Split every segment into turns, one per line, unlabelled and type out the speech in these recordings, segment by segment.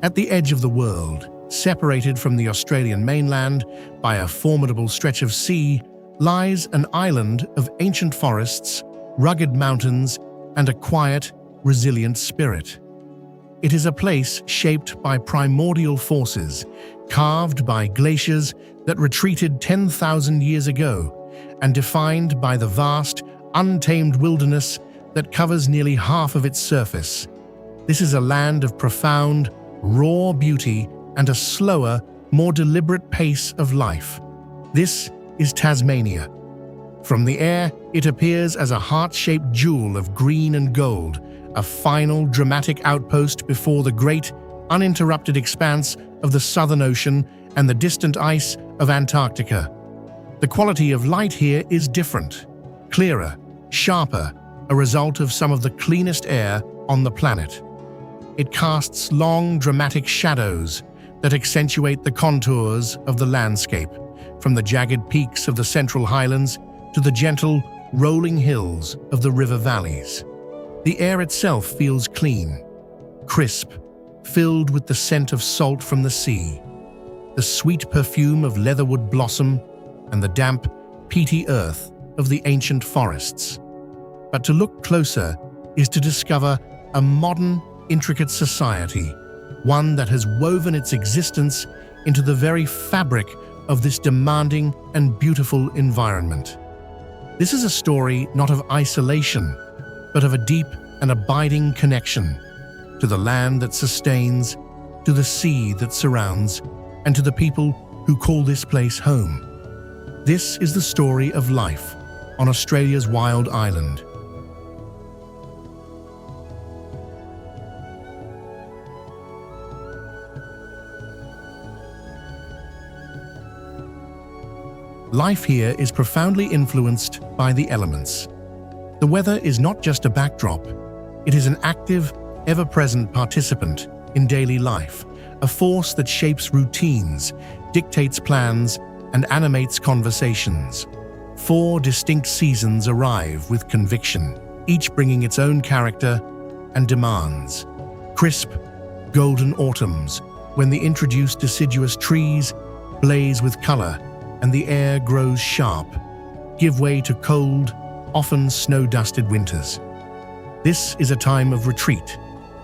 At the edge of the world, separated from the Australian mainland by a formidable stretch of sea, lies an island of ancient forests, rugged mountains, and a quiet, resilient spirit. It is a place shaped by primordial forces, carved by glaciers that retreated 10,000 years ago, and defined by the vast, untamed wilderness that covers nearly half of its surface. This is a land of profound, raw beauty and a slower, more deliberate pace of life. This is Tasmania. From the air, it appears as a heart-shaped jewel of green and gold, a final, dramatic outpost before the great, uninterrupted expanse of the Southern Ocean and the distant ice of Antarctica. The quality of light here is different, clearer, sharper, a result of some of the cleanest air on the planet. It casts long, dramatic shadows that accentuate the contours of the landscape, from the jagged peaks of the Central Highlands to the gentle, rolling hills of the river valleys. The air itself feels clean, crisp, filled with the scent of salt from the sea, the sweet perfume of leatherwood blossom, and the damp, peaty earth of the ancient forests. But to look closer is to discover a modern, intricate society, one that has woven its existence into the very fabric of this demanding and beautiful environment. This is a story not of isolation, but of a deep and abiding connection to the land that sustains, to the sea that surrounds, and to the people who call this place home. This is the story of life on Australia's wild island. Life here is profoundly influenced by the elements. The weather is not just a backdrop, it is an active, ever-present participant in daily life, a force that shapes routines, dictates plans, and animates conversations. 4 distinct seasons arrive with conviction, each bringing its own character and demands. Crisp, golden autumns, when the introduced deciduous trees blaze with color and the air grows sharp, give way to cold, often snow-dusted winters. This is a time of retreat,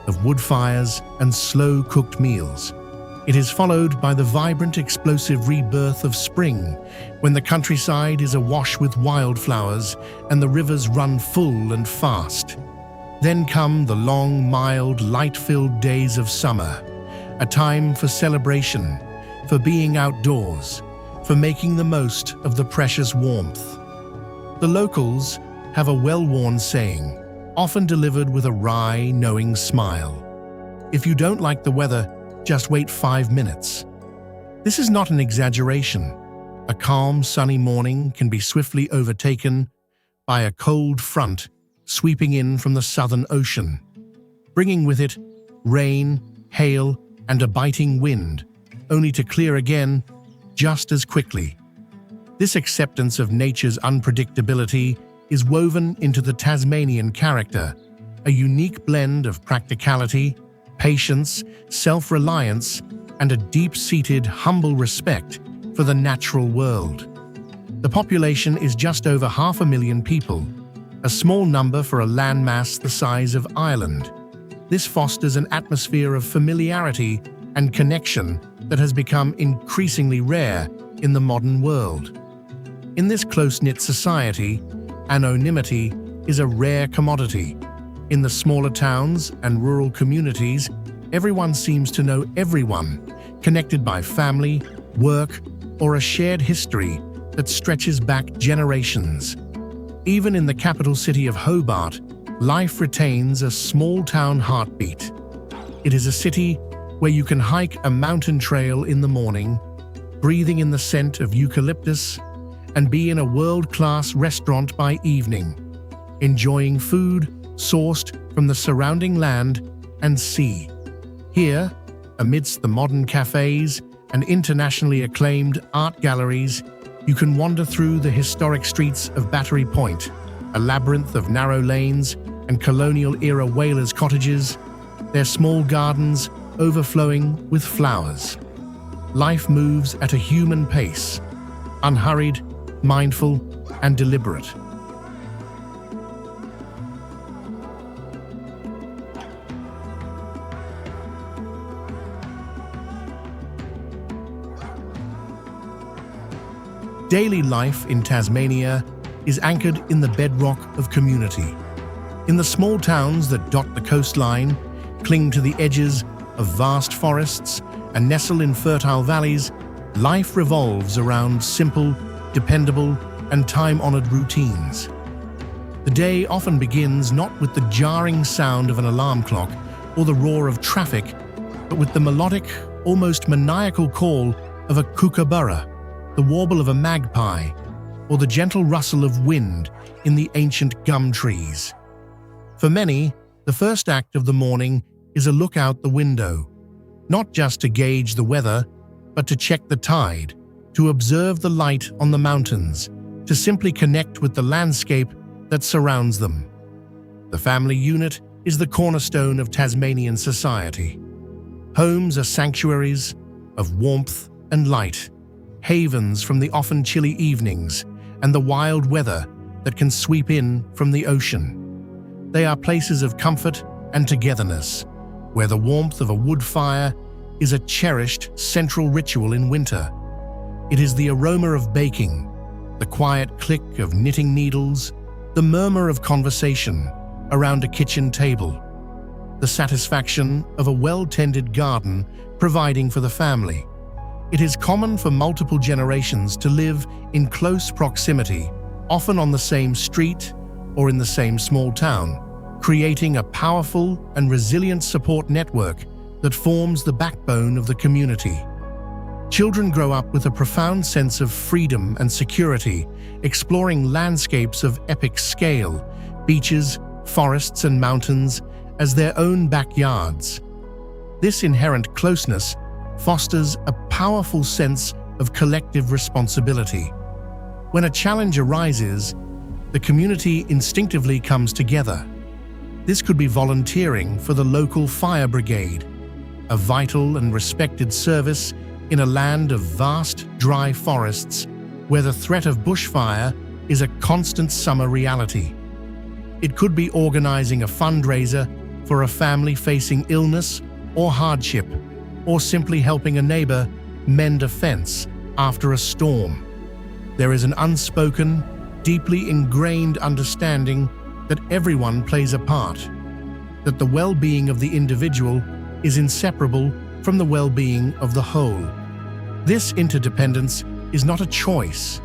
of wood fires and slow-cooked meals. It is followed by the vibrant, explosive rebirth of spring, when the countryside is awash with wildflowers and the rivers run full and fast. Then come the long, mild, light-filled days of summer, a time for celebration, for being outdoors, for making the most of the precious warmth. The locals have a well-worn saying, often delivered with a wry, knowing smile. If you don't like the weather, just wait 5 minutes. This is not an exaggeration. A calm, sunny morning can be swiftly overtaken by a cold front sweeping in from the Southern Ocean, bringing with it rain, hail, and a biting wind, only to clear again just as quickly. This acceptance of nature's unpredictability is woven into the Tasmanian character, a unique blend of practicality, patience, self-reliance, and a deep-seated, humble respect for the natural world. The population is just over 500,000 people, a small number for a landmass the size of Ireland. This fosters an atmosphere of familiarity and connection that has become increasingly rare in the modern world. In this close-knit society, anonymity is a rare commodity. In the smaller towns and rural communities, everyone seems to know everyone, connected by family, work, or a shared history that stretches back generations. Even in the capital city of Hobart, life retains a small-town heartbeat. It is a city where you can hike a mountain trail in the morning, breathing in the scent of eucalyptus, and be in a world-class restaurant by evening, enjoying food sourced from the surrounding land and sea. Here, amidst the modern cafes and internationally acclaimed art galleries, you can wander through the historic streets of Battery Point, a labyrinth of narrow lanes and colonial-era whalers' cottages, their small gardens overflowing with flowers. Life moves at a human pace, unhurried, mindful, and deliberate. Daily life in Tasmania is anchored in the bedrock of community. In the small towns that dot the coastline, cling to the edges of vast forests, and nestle in fertile valleys, life revolves around simple, dependable, and time-honored routines. The day often begins not with the jarring sound of an alarm clock or the roar of traffic, but with the melodic, almost maniacal call of a kookaburra, the warble of a magpie, or the gentle rustle of wind in the ancient gum trees. For many, the first act of the morning is a look out the window, not just to gauge the weather, but to check the tide, to observe the light on the mountains, to simply connect with the landscape that surrounds them. The family unit is the cornerstone of Tasmanian society. Homes are sanctuaries of warmth and light, havens from the often chilly evenings and the wild weather that can sweep in from the ocean. They are places of comfort and togetherness, where the warmth of a wood fire is a cherished central ritual in winter. It is the aroma of baking, the quiet click of knitting needles, the murmur of conversation around a kitchen table, the satisfaction of a well-tended garden providing for the family. It is common for multiple generations to live in close proximity, often on the same street or in the same small town, creating a powerful and resilient support network that forms the backbone of the community. Children grow up with a profound sense of freedom and security, exploring landscapes of epic scale, beaches, forests, and mountains as their own backyards. This inherent closeness fosters a powerful sense of collective responsibility. When a challenge arises, the community instinctively comes together. This could be volunteering for the local fire brigade, a vital and respected service in a land of vast, dry forests where the threat of bushfire is a constant summer reality. It could be organizing a fundraiser for a family facing illness or hardship, or simply helping a neighbor mend a fence after a storm. There is an unspoken, deeply ingrained understanding that everyone plays a part, that the well-being of the individual is inseparable from the well-being of the whole. This interdependence is not a choice.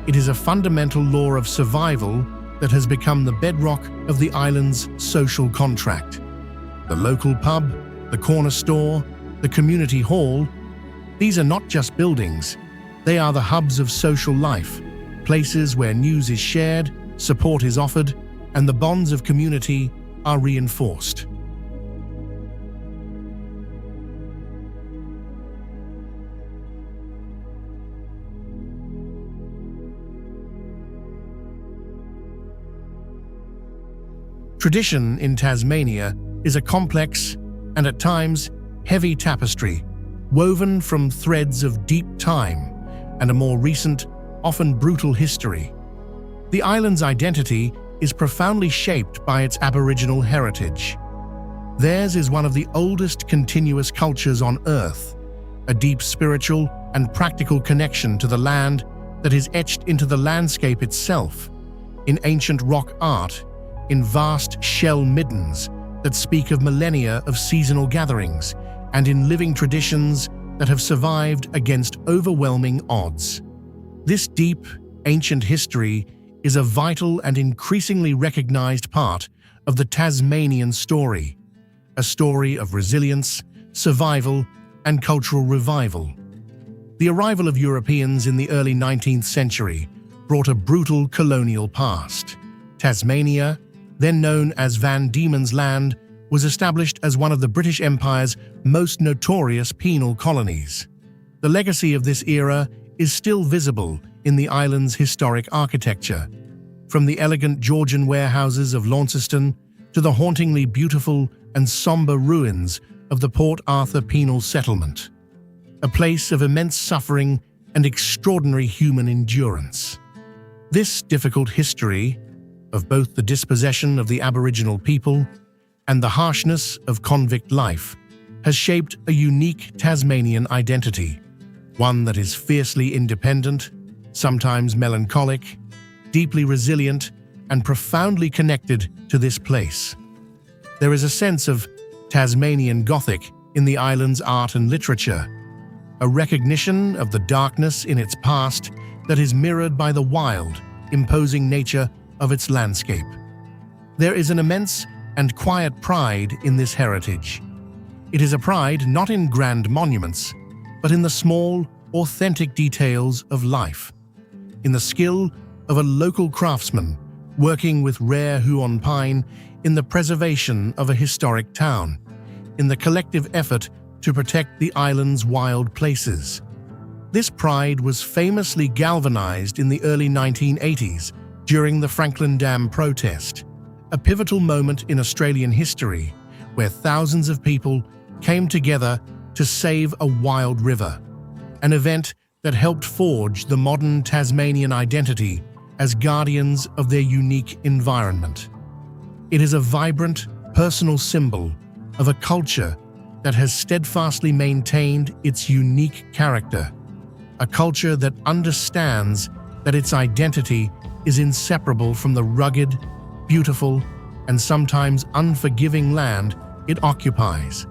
It is a fundamental law of survival that has become the bedrock of the island's social contract. The local pub, the corner store, the community hall, these are not just buildings. They are the hubs of social life, places where news is shared, support is offered, and the bonds of community are reinforced. Tradition in Tasmania is a complex and at times heavy tapestry, woven from threads of deep time and a more recent, often brutal history. The island's identity is profoundly shaped by its Aboriginal heritage. Theirs is one of the oldest continuous cultures on Earth, a deep spiritual and practical connection to the land that is etched into the landscape itself, in ancient rock art, in vast shell middens that speak of millennia of seasonal gatherings, and in living traditions that have survived against overwhelming odds. This deep, ancient history is a vital and increasingly recognized part of the Tasmanian story, a story of resilience, survival, and cultural revival. The arrival of Europeans in the early 19th century brought a brutal colonial past. Tasmania, then known as Van Diemen's Land, was established as one of the British Empire's most notorious penal colonies. The legacy of this era is still visible in the island's historic architecture, from the elegant Georgian warehouses of Launceston to the hauntingly beautiful and somber ruins of the Port Arthur penal settlement, a place of immense suffering and extraordinary human endurance. This difficult history of both the dispossession of the Aboriginal people and the harshness of convict life has shaped a unique Tasmanian identity, one that is fiercely independent, sometimes melancholic, deeply resilient, and profoundly connected to this place. There is a sense of Tasmanian Gothic in the island's art and literature, a recognition of the darkness in its past that is mirrored by the wild, imposing nature of its landscape. There is an immense and quiet pride in this heritage. It is a pride not in grand monuments, but in the small, authentic details of life, in the skill of a local craftsman working with rare huon pine, in the preservation of a historic town, in the collective effort to protect the island's wild places. This pride was famously galvanized in the early 1980s during the Franklin Dam protest, a pivotal moment in Australian history where thousands of people came together to save a wild river, an event that helped forge the modern Tasmanian identity as guardians of their unique environment. It is a vibrant, personal symbol of a culture that has steadfastly maintained its unique character, a culture that understands that its identity is inseparable from the rugged, beautiful, and sometimes unforgiving land it occupies.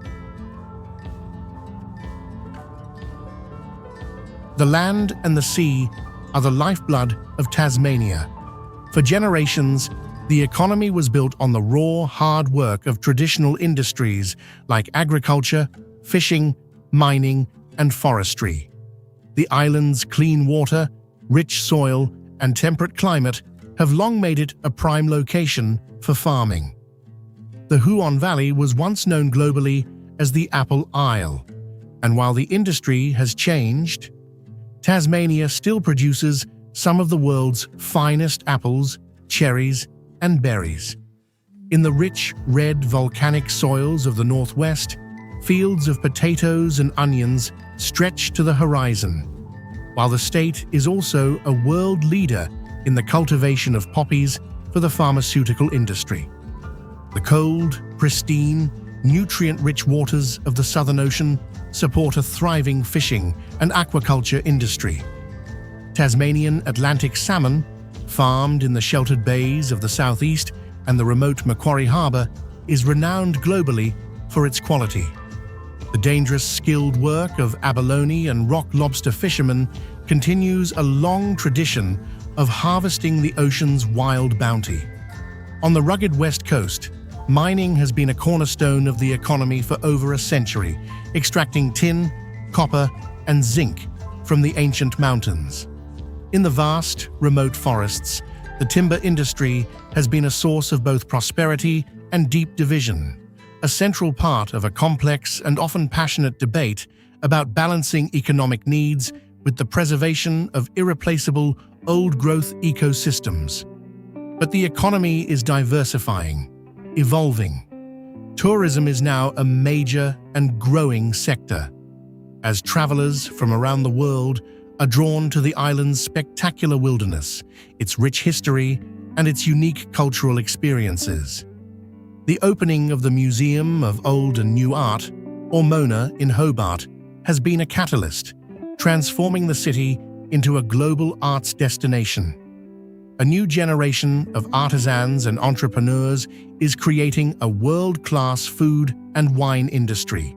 The land and the sea are the lifeblood of Tasmania. For generations, the economy was built on the raw, hard work of traditional industries like agriculture, fishing, mining, and forestry. The island's clean water, rich soil, and temperate climate have long made it a prime location for farming. The Huon Valley was once known globally as the Apple Isle, and while the industry has changed, Tasmania still produces some of the world's finest apples, cherries, and berries. In the rich, red volcanic soils of the northwest, fields of potatoes and onions stretch to the horizon, while the state is also a world leader in the cultivation of poppies for the pharmaceutical industry. The cold, pristine, nutrient-rich waters of the Southern Ocean support a thriving fishing and aquaculture industry. Tasmanian Atlantic salmon, farmed in the sheltered bays of the southeast and the remote Macquarie Harbour, is renowned globally for its quality. The dangerous, skilled work of abalone and rock lobster fishermen continues a long tradition of harvesting the ocean's wild bounty. On the rugged west coast, mining has been a cornerstone of the economy for over a century, extracting tin, copper, and zinc from the ancient mountains. In the vast, remote forests, the timber industry has been a source of both prosperity and deep division, a central part of a complex and often passionate debate about balancing economic needs with the preservation of irreplaceable old-growth ecosystems. But the economy is diversifying, evolving. Tourism is now a major and growing sector, as travelers from around the world are drawn to the island's spectacular wilderness, its rich history, and its unique cultural experiences. The opening of the Museum of Old and New Art, or MONA, in Hobart, has been a catalyst, transforming the city into a global arts destination. A new generation of artisans and entrepreneurs is creating a world-class food and wine industry.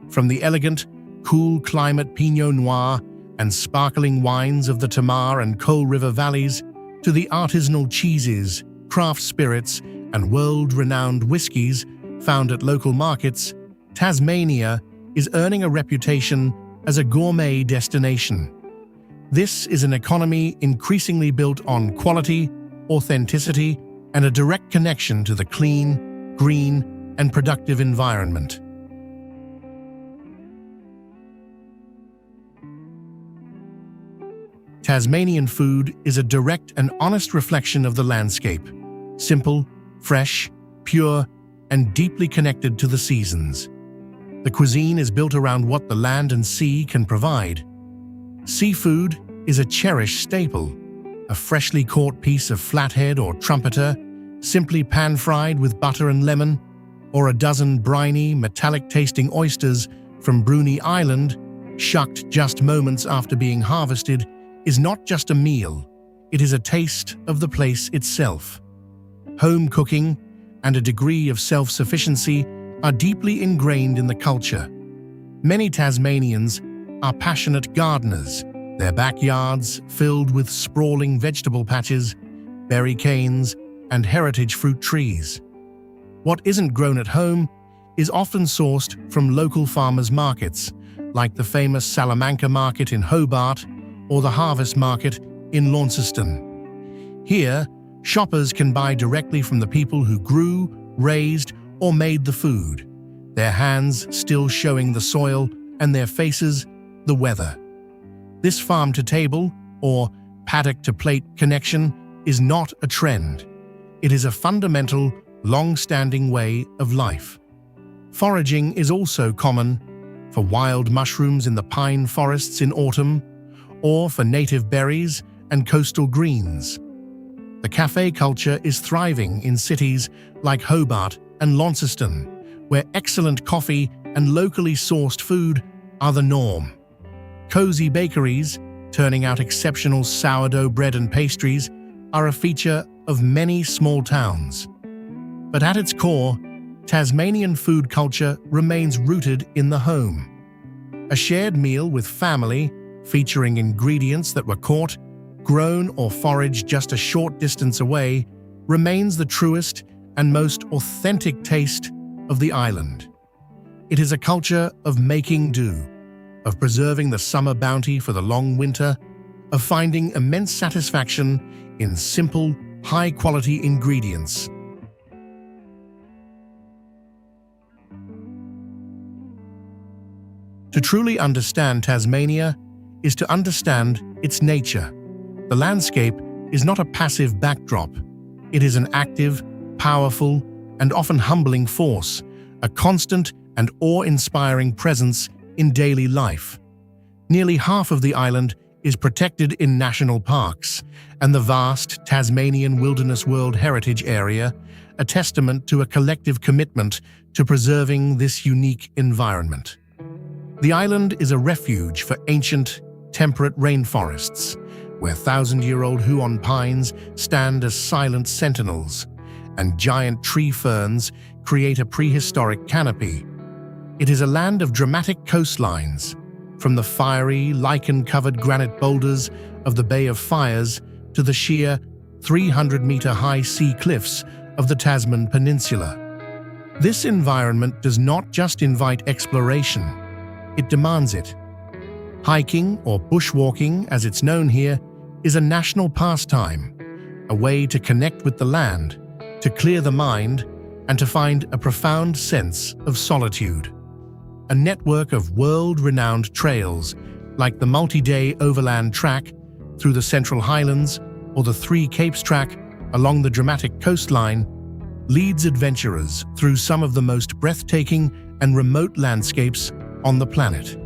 From the elegant, cool climate Pinot Noir and sparkling wines of the Tamar and Coal River valleys, to the artisanal cheeses, craft spirits, and world-renowned whiskies found at local markets, Tasmania is earning a reputation as a gourmet destination. This is an economy increasingly built on quality, authenticity, and a direct connection to the clean, green, and productive environment. Tasmanian food is a direct and honest reflection of the landscape, simple, fresh, pure, and deeply connected to the seasons. The cuisine is built around what the land and sea can provide. Seafood is a cherished staple, a freshly caught piece of flathead or trumpeter, simply pan-fried with butter and lemon, or a dozen briny, metallic-tasting oysters from Bruny Island, shucked just moments after being harvested, is not just a meal, it is a taste of the place itself. Home cooking and a degree of self-sufficiency are deeply ingrained in the culture. Many Tasmanians are passionate gardeners, their backyards filled with sprawling vegetable patches, berry canes, and heritage fruit trees. What isn't grown at home is often sourced from local farmers' markets, like the famous Salamanca Market in Hobart or the Harvest Market in Launceston. Here, shoppers can buy directly from the people who grew, raised, or made the food, their hands still showing the soil and their faces the weather. This farm-to-table or paddock-to-plate connection is not a trend. It is a fundamental, long-standing way of life. Foraging is also common, for wild mushrooms in the pine forests in autumn, or for native berries and coastal greens. The cafe culture is thriving in cities like Hobart and Launceston, where excellent coffee and locally sourced food are the norm. Cozy bakeries, turning out exceptional sourdough bread and pastries, are a feature of many small towns. But at its core, Tasmanian food culture remains rooted in the home. A shared meal with family, featuring ingredients that were caught, grown, or foraged just a short distance away, remains the truest and most authentic taste of the island. It is a culture of making do, of preserving the summer bounty for the long winter, of finding immense satisfaction in simple, high-quality ingredients. To truly understand Tasmania is to understand its nature. The landscape is not a passive backdrop. It is an active, powerful, and often humbling force, a constant and awe-inspiring presence in daily life. Nearly half of the island is protected in national parks, and the vast Tasmanian Wilderness World Heritage Area, a testament to a collective commitment to preserving this unique environment. The island is a refuge for ancient, temperate rainforests, where thousand-year-old huon pines stand as silent sentinels, and giant tree ferns create a prehistoric canopy. It is a land of dramatic coastlines, from the fiery, lichen-covered granite boulders of the Bay of Fires to the sheer 300-meter-high sea cliffs of the Tasman Peninsula. This environment does not just invite exploration, it demands it. Hiking, or bushwalking as it's known here, is a national pastime, a way to connect with the land, to clear the mind, and to find a profound sense of solitude. A network of world-renowned trails, like the multi-day overland track through the Central Highlands or the Three Capes track along the dramatic coastline, leads adventurers through some of the most breathtaking and remote landscapes on the planet.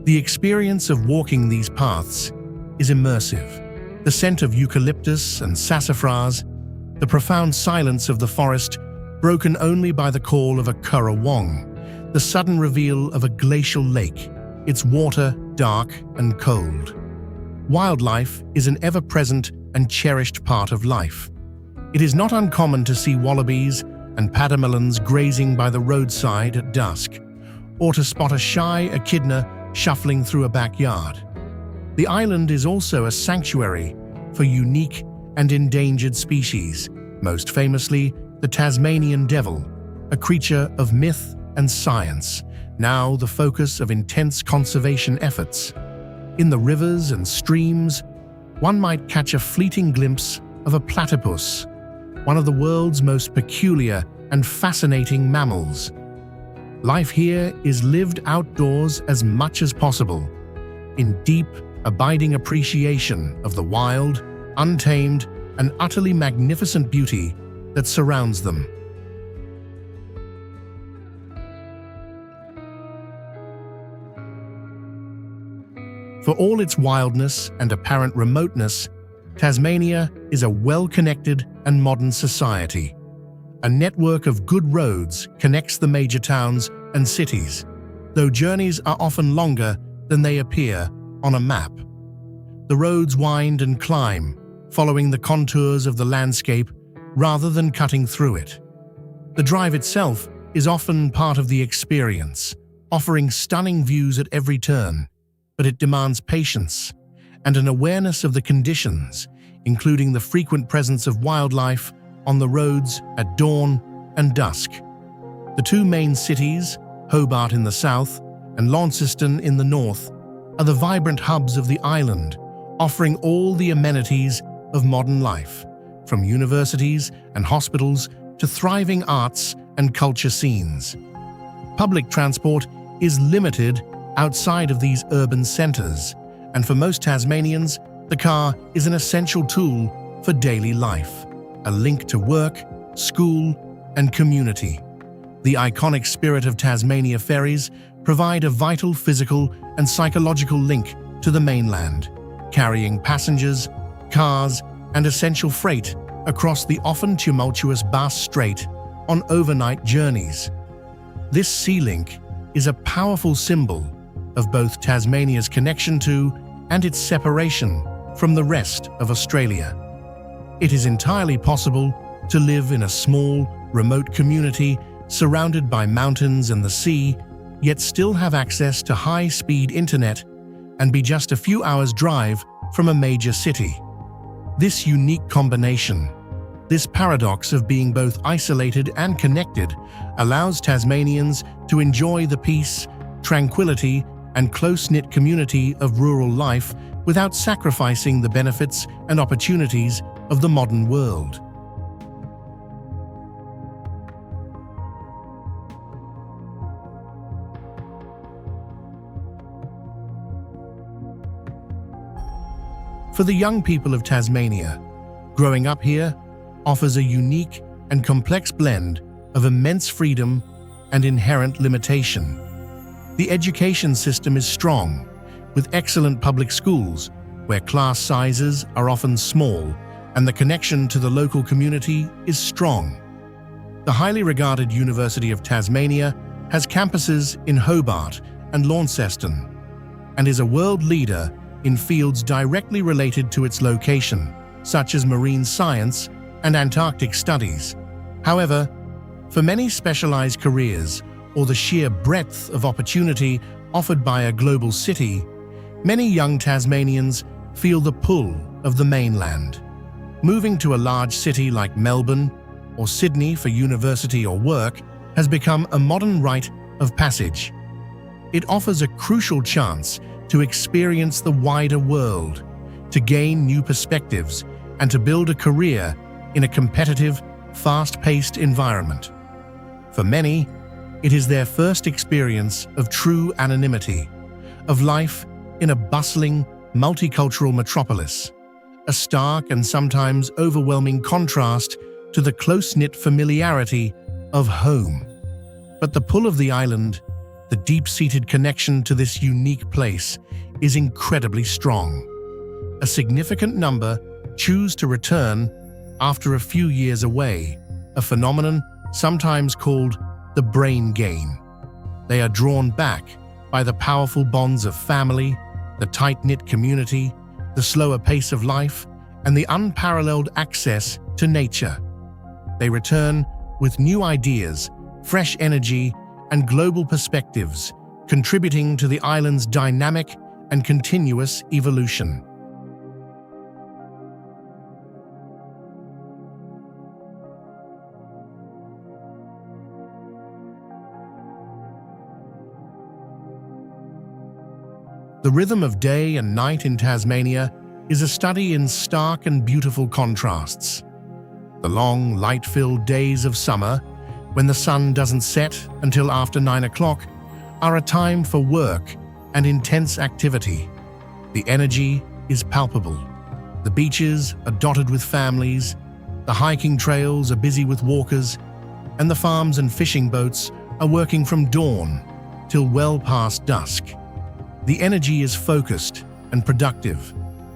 The experience of walking these paths is immersive. The scent of eucalyptus and sassafras, the profound silence of the forest broken only by the call of a currawong, the sudden reveal of a glacial lake, its water dark and cold. Wildlife is an ever-present and cherished part of life. It is not uncommon to see wallabies and pademelons grazing by the roadside at dusk, or to spot a shy echidna shuffling through a backyard. The island is also a sanctuary for unique and endangered species, most famously the Tasmanian devil, a creature of myth and science, now the focus of intense conservation efforts. In the rivers and streams, one might catch a fleeting glimpse of a platypus, one of the world's most peculiar and fascinating mammals. Life here is lived outdoors as much as possible, in deep, abiding appreciation of the wild, untamed, and utterly magnificent beauty that surrounds them. For all its wildness and apparent remoteness, Tasmania is a well-connected and modern society. A network of good roads connects the major towns and cities, though journeys are often longer than they appear on a map. The roads wind and climb, following the contours of the landscape rather than cutting through it. The drive itself is often part of the experience, offering stunning views at every turn, but it demands patience and an awareness of the conditions, including the frequent presence of wildlife on the roads at dawn and dusk. The two main cities, Hobart in the south and Launceston in the north, are the vibrant hubs of the island, offering all the amenities of modern life, from universities and hospitals to thriving arts and culture scenes. Public transport is limited outside of these urban centers, and for most Tasmanians, the car is an essential tool for daily life, a link to work, school, and community. The iconic Spirit of Tasmania ferries provide a vital physical and psychological link to the mainland, carrying passengers, cars, and essential freight across the often tumultuous Bass Strait on overnight journeys. This sea link is a powerful symbol of both Tasmania's connection to and its separation from the rest of Australia. It is entirely possible to live in a small, remote community surrounded by mountains and the sea, yet still have access to high-speed internet and be just a few hours' drive from a major city. This unique combination, this paradox of being both isolated and connected, allows Tasmanians to enjoy the peace, tranquility, and close-knit community of rural life without sacrificing the benefits and opportunities of the modern world. For the young people of Tasmania, growing up here offers a unique and complex blend of immense freedom and inherent limitation. The education system is strong, with excellent public schools where class sizes are often small and the connection to the local community is strong. The highly regarded University of Tasmania has campuses in Hobart and Launceston and is a world leader in fields directly related to its location, such as marine science and Antarctic studies. However, for many specialized careers or the sheer breadth of opportunity offered by a global city, many young Tasmanians feel the pull of the mainland. Moving to a large city like Melbourne or Sydney for university or work has become a modern rite of passage. It offers a crucial chance to experience the wider world, to gain new perspectives, and to build a career in a competitive, fast-paced environment. For many, it is their first experience of true anonymity, of life in a bustling, multicultural metropolis, a stark and sometimes overwhelming contrast to the close-knit familiarity of home. But the pull of the island, the deep-seated connection to this unique place, is incredibly strong. A significant number choose to return after a few years away, a phenomenon sometimes called the brain gain. They are drawn back by the powerful bonds of family, the tight-knit community, the slower pace of life, and the unparalleled access to nature. They return with new ideas, fresh energy, and global perspectives, contributing to the island's dynamic and continuous evolution. The rhythm of day and night in Tasmania is a study in stark and beautiful contrasts. The long, light-filled days of summer, when the sun doesn't set until after 9 o'clock, are a time for work and intense activity. The energy is palpable. The beaches are dotted with families, the hiking trails are busy with walkers, and the farms and fishing boats are working from dawn till well past dusk. The energy is focused and productive,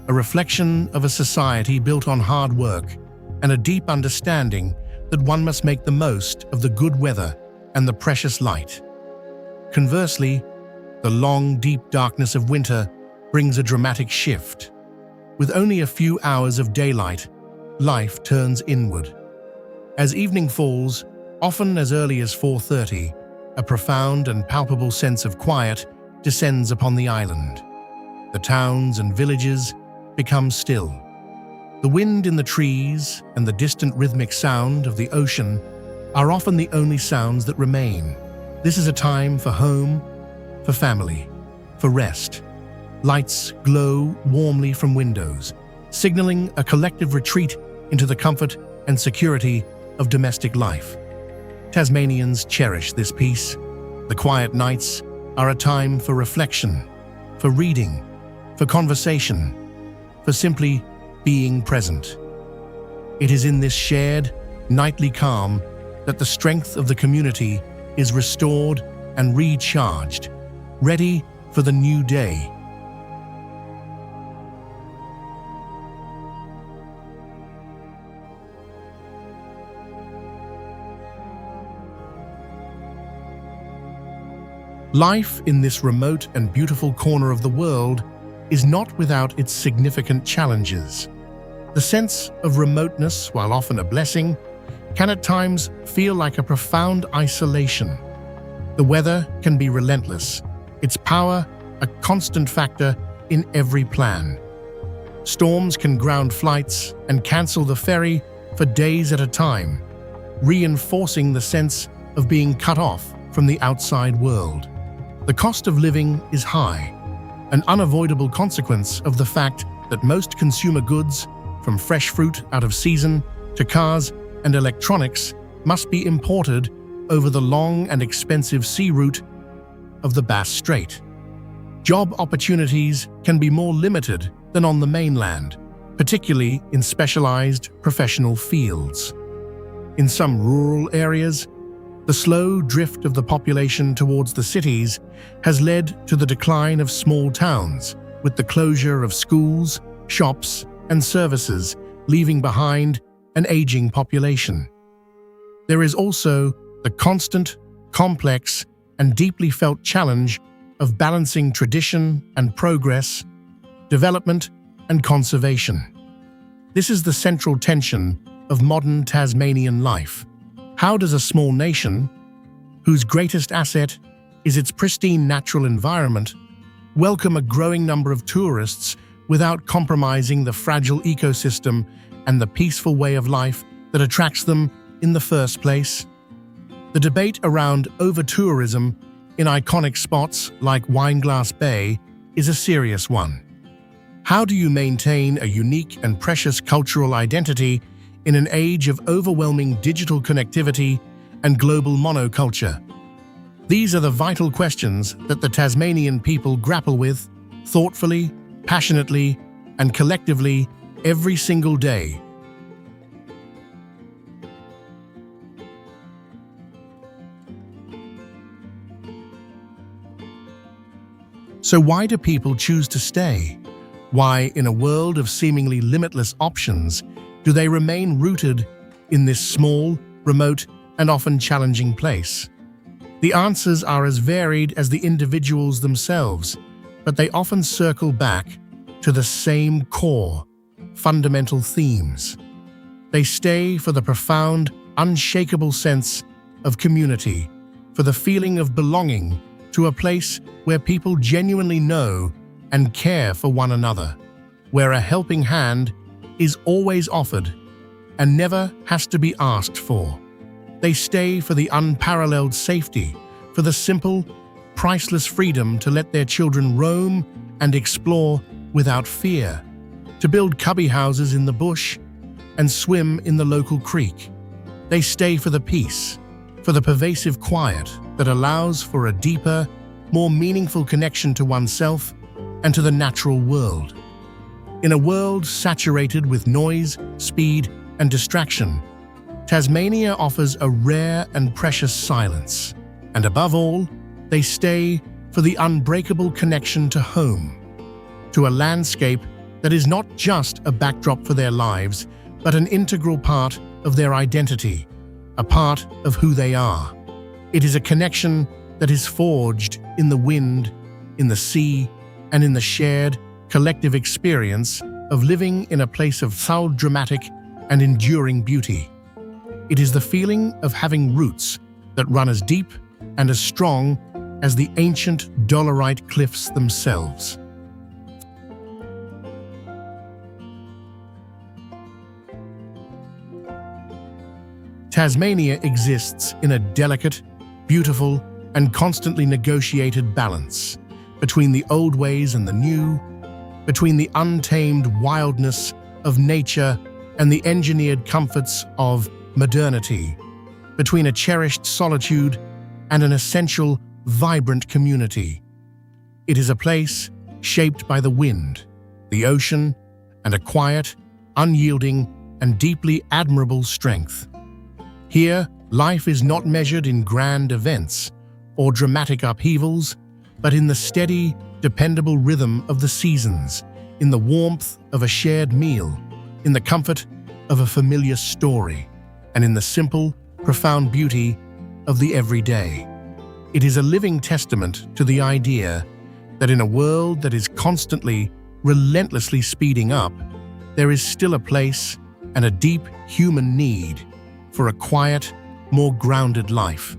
a reflection of a society built on hard work and a deep understanding that one must make the most of the good weather and the precious light. Conversely, the long, deep darkness of winter brings a dramatic shift. With only a few hours of daylight, life turns inward. As evening falls, often as early as 4:30, a profound and palpable sense of quiet descends upon the island. The towns and villages become still. The wind in the trees and the distant rhythmic sound of the ocean are often the only sounds that remain. This is a time for home, for family, for rest. Lights glow warmly from windows, signaling a collective retreat into the comfort and security of domestic life. Tasmanians cherish this peace. The quiet nights are a time for reflection, for reading, for conversation, for simply being present. It is in this shared, nightly calm that the strength of the community is restored and recharged, ready for the new day. Life in this remote and beautiful corner of the world is not without its significant challenges. The sense of remoteness, while often a blessing, can at times feel like a profound isolation. The weather can be relentless, its power a constant factor in every plan. Storms can ground flights and cancel the ferry for days at a time, reinforcing the sense of being cut off from the outside world. The cost of living is high, an unavoidable consequence of the fact that most consumer goods, from fresh fruit out of season to cars and electronics, must be imported over the long and expensive sea route of the Bass Strait. Job opportunities can be more limited than on the mainland, particularly in specialized professional fields. In some rural areas, the slow drift of the population towards the cities has led to the decline of small towns, with the closure of schools, shops, and services, leaving behind an aging population. There is also the constant, complex, and deeply felt challenge of balancing tradition and progress, development and conservation. This is the central tension of modern Tasmanian life. How does a small nation, whose greatest asset is its pristine natural environment, welcome a growing number of tourists without compromising the fragile ecosystem and the peaceful way of life that attracts them in the first place? The debate around over-tourism in iconic spots like Wineglass Bay is a serious one. How do you maintain a unique and precious cultural identity in an age of overwhelming digital connectivity and global monoculture? These are the vital questions that the Tasmanian people grapple with thoughtfully, passionately, and collectively every single day. So why do people choose to stay? Why, in a world of seemingly limitless options, do they remain rooted in this small, remote, and often challenging place? The answers are as varied as the individuals themselves, but they often circle back to the same core, fundamental themes. They stay for the profound, unshakable sense of community, for the feeling of belonging to a place where people genuinely know and care for one another, where a helping hand is always offered and never has to be asked for. They stay for the unparalleled safety, for the simple, priceless freedom to let their children roam and explore without fear, to build cubby houses in the bush and swim in the local creek. They stay for the peace, for the pervasive quiet that allows for a deeper, more meaningful connection to oneself and to the natural world. In a world saturated with noise, speed, and distraction, Tasmania offers a rare and precious silence. And above all, they stay for the unbreakable connection to home, to a landscape that is not just a backdrop for their lives, but an integral part of their identity, a part of who they are. It is a connection that is forged in the wind, in the sea, and in the shared, collective experience of living in a place of so dramatic and enduring beauty. It is the feeling of having roots that run as deep and as strong as the ancient Dolomite cliffs themselves. Tasmania exists in a delicate, beautiful, and constantly negotiated balance between the old ways and the new, between the untamed wildness of nature and the engineered comforts of modernity, between a cherished solitude and an essential, vibrant community. It is a place shaped by the wind, the ocean, and a quiet, unyielding, and deeply admirable strength. Here, life is not measured in grand events or dramatic upheavals, but in the steady, dependable rhythm of the seasons, in the warmth of a shared meal, in the comfort of a familiar story, and in the simple, profound beauty of the everyday. It is a living testament to the idea that in a world that is constantly, relentlessly speeding up, there is still a place and a deep human need for a quiet, more grounded life.